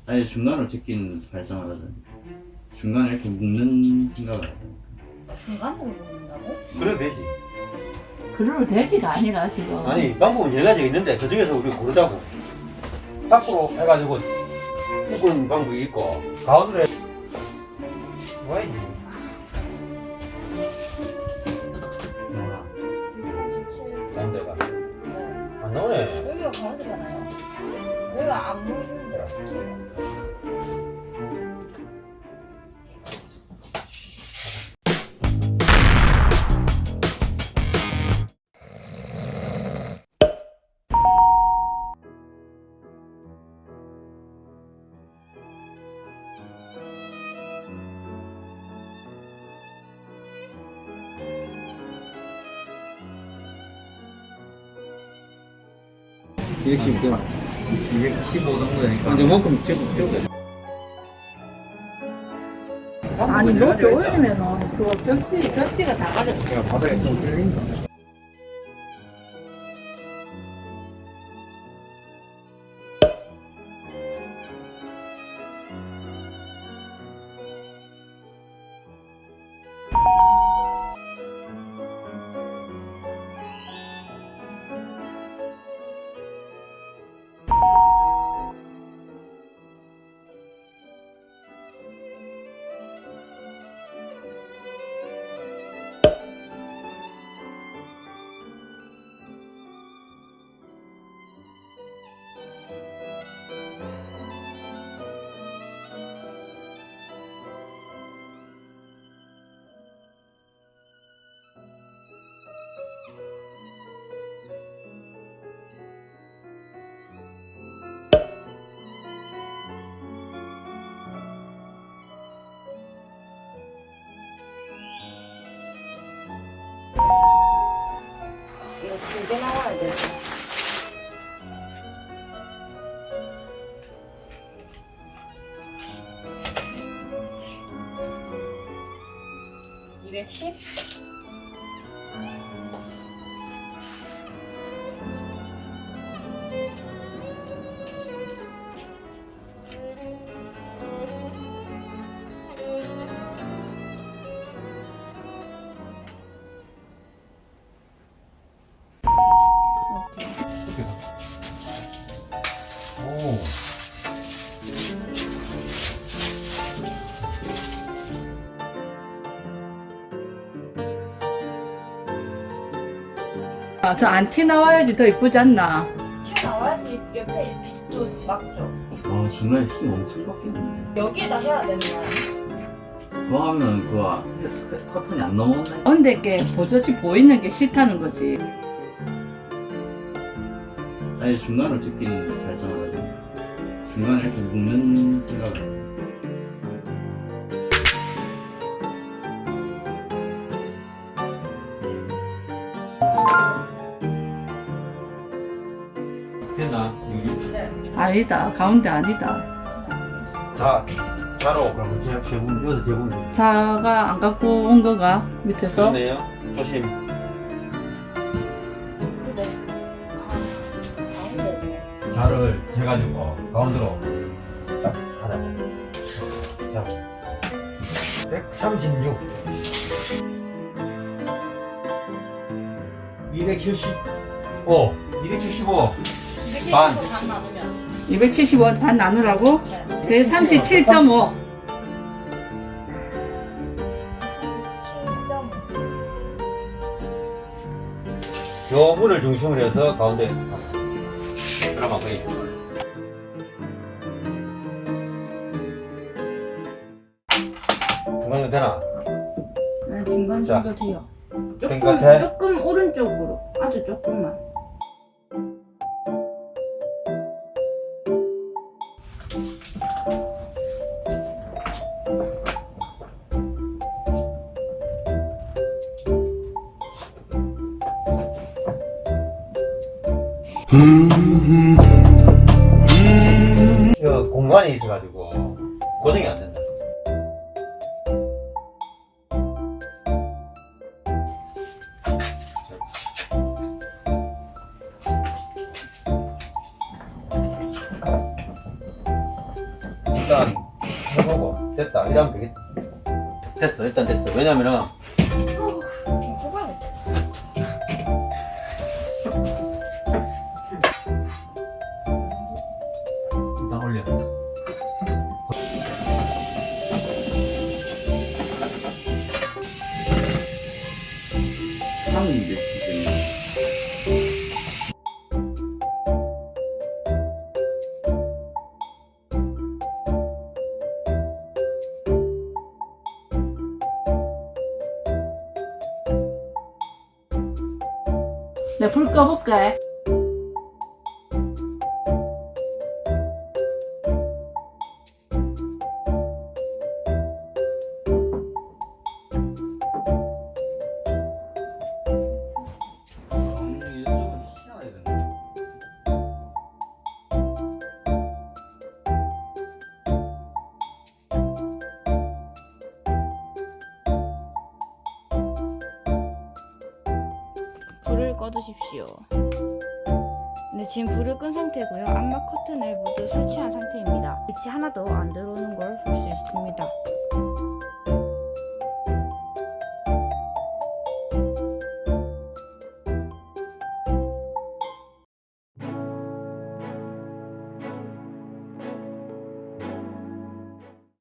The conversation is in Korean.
아예 중간으로 제낀 발상을 하든 중간에 이렇게 묶는 생각을 하든. 중간으로 먹는다고? 그래도 되지. 그러면 돼지가 아니라 지금. 아니 방법은 여러 가지가 있는데 그 중에서 우리가 고르자고. 밖으로 해가지고 묶은 방법이 있고 가운데로 와야지. 나와. 37. 가운데가 네. 안 나오네. 여기가 가운데잖아요. 여기가 안 보이는데. 이렇게 215 정도 되니까 이제 만큼 찍어. 아니 높게 올리면은 그거 벽지가 다 가려. 제가 바닥에 좀 뚫린다. 이거 길게 나와야 돼. (210) 오. 아, 저 안티 나와야지 더 이쁘지 않나? 튀어 나와야지 옆에 빛도 막죠. 와 중간에 힘 엄청 바뀌는데. 여기에다 해야 되는 거야. 그거 하면 그거 커튼이 안 넘어갔나? 가운데 게 버젓이 보이는 게 싫다는 거지. 아예 중간으로 제낀 발상을 하든 중간에 이렇게 묶는 생각을 하든. 됐나? 여기. 네. 아니다. 가운데 아니다. 자, 자로 그럼 제분 여기서 제분 주세요. 자가 안 갖고 온 거가 밑에서. 그러네요. 조심. 근데 가운데 자를 재가지고 가운데로 딱 하자고. 자, 136, 275, 275. 반. 반 나누면 270원 반 나누라고? 네. 137.5. 37.5 요 문을 중심으로 해서 가운데 그나마 거의 중간이 되나? 네, 중간 자. 정도 돼요. 된 것 같아? 조금 오른쪽으로. 아주 조금만. 그 공간이 있어가지고 고정이 안 된다. 일단 해보고 됐다 이러면 되겠다. 됐어 일단 됐어. 왜냐면은 소감이 일단 올려. 향이 됐기 때문에. 내가 불 꺼볼게. 이쪽은 희한하게 됐네. 불을 꺼두십시오. 네, 지금 불을 끈 상태고요. 암막 커튼을 모두 설치한 상태입니다. 빛이 하나도 안 들어오는